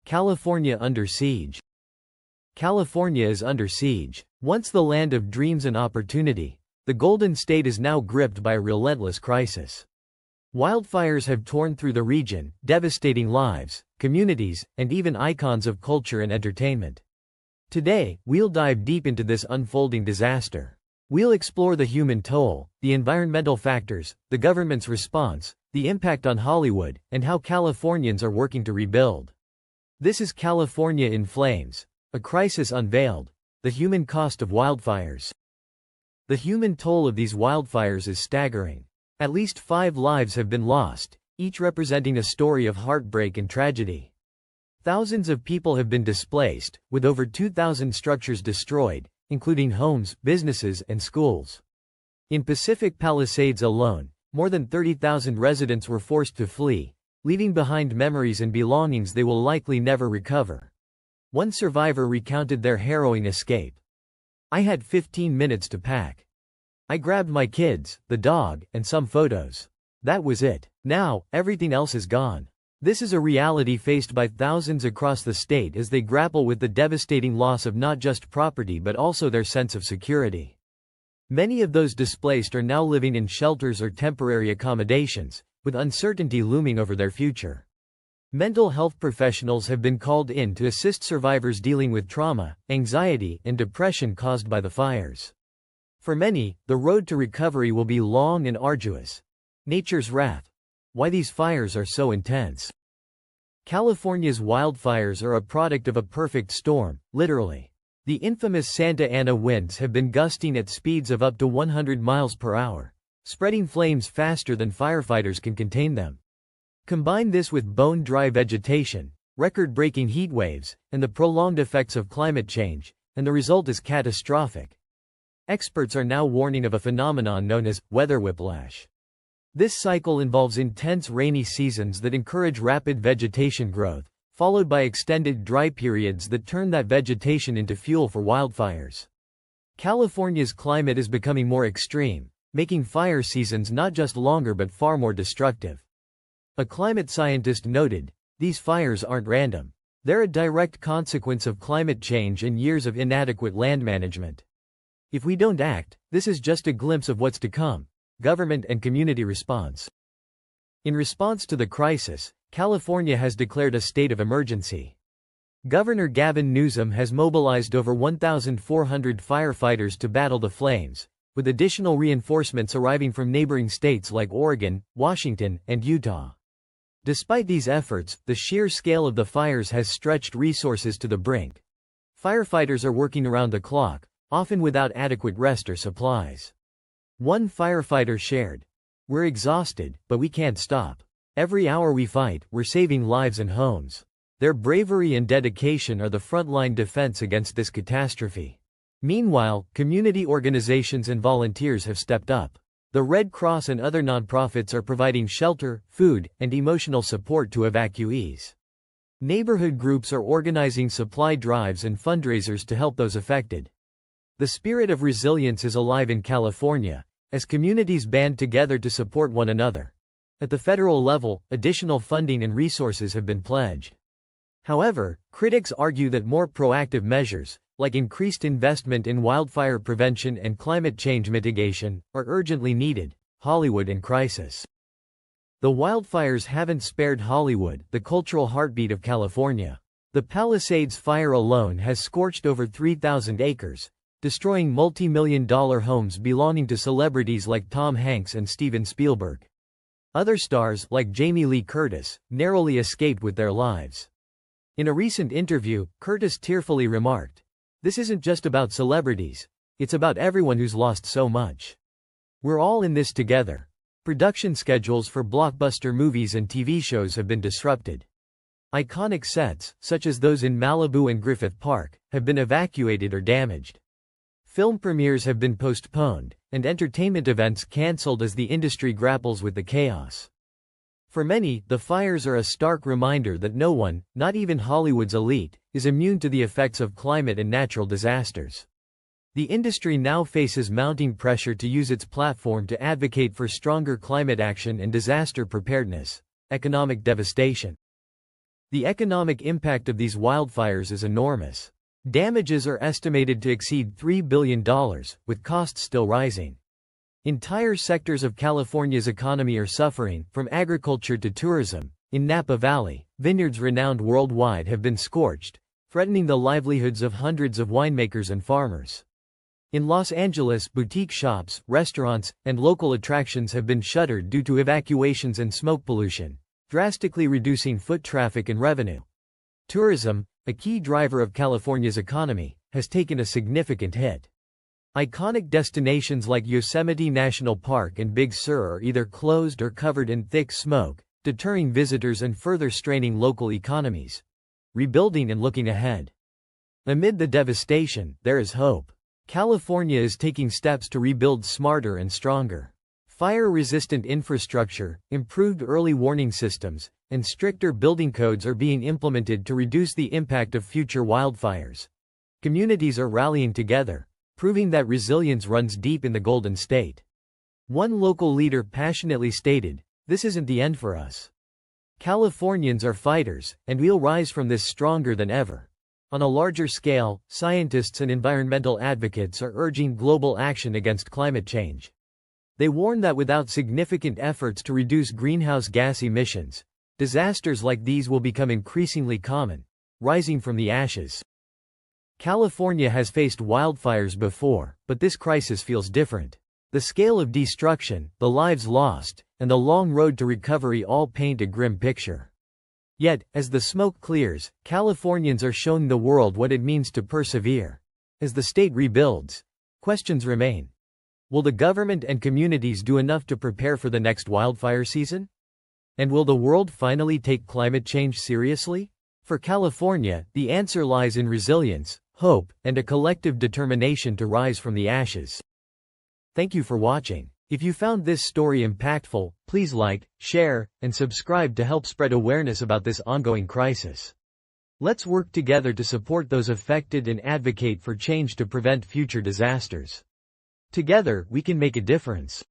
California under siege. California is under siege. Once the land of dreams and opportunity, the Golden State is now gripped by a relentless crisis. Wildfires have torn through the region, devastating lives, communities, and even icons of culture and entertainment. Today, we'll dive deep into this unfolding disaster. We'll explore the human toll, the environmental factors, the government's response, the impact on Hollywood, and how Californians are working to rebuild. This is California in Flames, a crisis unveiled, the human cost of wildfires. The human toll of these wildfires is staggering. At least 5 lives have been lost, each representing a story of heartbreak and tragedy. Thousands of people have been displaced, with over 2,000 structures destroyed, including homes, businesses, and schools. In Pacific Palisades alone, more than 30,000 residents were forced to flee, leaving behind memories and belongings they will likely never recover. One survivor recounted their harrowing escape. "I had 15 minutes to pack. I grabbed my kids, the dog, and some photos. That was it. Now, everything else is gone." This is a reality faced by thousands across the state as they grapple with the devastating loss of not just property but also their sense of security. Many of those displaced are now living in shelters or temporary accommodations, with uncertainty looming over their future. Mental health professionals have been called in to assist survivors dealing with trauma, anxiety, and depression caused by the fires. For many, the road to recovery will be long and arduous. Nature's wrath. Why these fires are so intense. California's wildfires are a product of a perfect storm, literally. The infamous Santa Ana winds have been gusting at speeds of up to 100 miles per hour, spreading flames faster than firefighters can contain them. Combine this with bone-dry vegetation, record-breaking heat waves, and the prolonged effects of climate change, and the result is catastrophic. Experts are now warning of a phenomenon known as weather whiplash. This cycle involves intense rainy seasons that encourage rapid vegetation growth, followed by extended dry periods that turn that vegetation into fuel for wildfires. California's climate is becoming more extreme, making fire seasons not just longer but far more destructive. A climate scientist noted, "These fires aren't random. They're a direct consequence of climate change and years of inadequate land management. If we don't act, this is just a glimpse of what's to come." Government and community response. In response to the crisis, California has declared a state of emergency. Governor Gavin Newsom has mobilized over 1,400 firefighters to battle the flames, with additional reinforcements arriving from neighboring states like Oregon, Washington, and Utah. Despite these efforts, the sheer scale of the fires has stretched resources to the brink. Firefighters are working around the clock, often without adequate rest or supplies. One firefighter shared, "We're exhausted, but we can't stop. Every hour we fight, we're saving lives and homes." Their bravery and dedication are the frontline defense against this catastrophe. Meanwhile, community organizations and volunteers have stepped up. The Red Cross and other nonprofits are providing shelter, food, and emotional support to evacuees. Neighborhood groups are organizing supply drives and fundraisers to help those affected. The spirit of resilience is alive in California, as communities band together to support one another. At the federal level, additional funding and resources have been pledged. However, critics argue that more proactive measures, like increased investment in wildfire prevention and climate change mitigation, are urgently needed. Hollywood in crisis. The wildfires haven't spared Hollywood, the cultural heartbeat of California. The Palisades fire alone has scorched over 3,000 acres, destroying multi-million-dollar homes belonging to celebrities like Tom Hanks and Steven Spielberg. Other stars, like Jamie Lee Curtis, narrowly escaped with their lives. In a recent interview, Curtis tearfully remarked, "This isn't just about celebrities, it's about everyone who's lost so much. We're all in this together." Production schedules for blockbuster movies and TV shows have been disrupted. Iconic sets, such as those in Malibu and Griffith Park, have been evacuated or damaged. Film premieres have been postponed, and entertainment events cancelled as the industry grapples with the chaos. For many, the fires are a stark reminder that no one, not even Hollywood's elite, is immune to the effects of climate and natural disasters. The industry now faces mounting pressure to use its platform to advocate for stronger climate action and disaster preparedness. Economic devastation. The economic impact of these wildfires is enormous. Damages are estimated to exceed $3 billion, with costs still rising. Entire sectors of California's economy are suffering, from agriculture to tourism. In Napa Valley, vineyards renowned worldwide have been scorched, threatening the livelihoods of hundreds of winemakers and farmers. In Los Angeles, boutique shops, restaurants, and local attractions have been shuttered due to evacuations and smoke pollution, drastically reducing foot traffic and revenue. Tourism, a key driver of California's economy, has taken a significant hit. Iconic destinations like Yosemite National Park and Big Sur are either closed or covered in thick smoke, deterring visitors and further straining local economies. Rebuilding and looking ahead. Amid the devastation, there is hope. California is taking steps to rebuild smarter and stronger. Fire-resistant infrastructure, improved early warning systems, and stricter building codes are being implemented to reduce the impact of future wildfires. Communities are rallying together, proving that resilience runs deep in the Golden State. One local leader passionately stated, "This isn't the end for us. Californians are fighters, and we'll rise from this stronger than ever." On a larger scale, scientists and environmental advocates are urging global action against climate change. They warn that without significant efforts to reduce greenhouse gas emissions, disasters like these will become increasingly common, rising from the ashes. California has faced wildfires before, but this crisis feels different. The scale of destruction, the lives lost, and the long road to recovery all paint a grim picture. Yet, as the smoke clears, Californians are showing the world what it means to persevere. As the state rebuilds, questions remain. Will the government and communities do enough to prepare for the next wildfire season? And will the world finally take climate change seriously? For California, the answer lies in resilience, hope, and a collective determination to rise from the ashes. Thank you for watching. If you found this story impactful, please like, share, and subscribe to help spread awareness about this ongoing crisis. Let's work together to support those affected and advocate for change to prevent future disasters. Together, we can make a difference.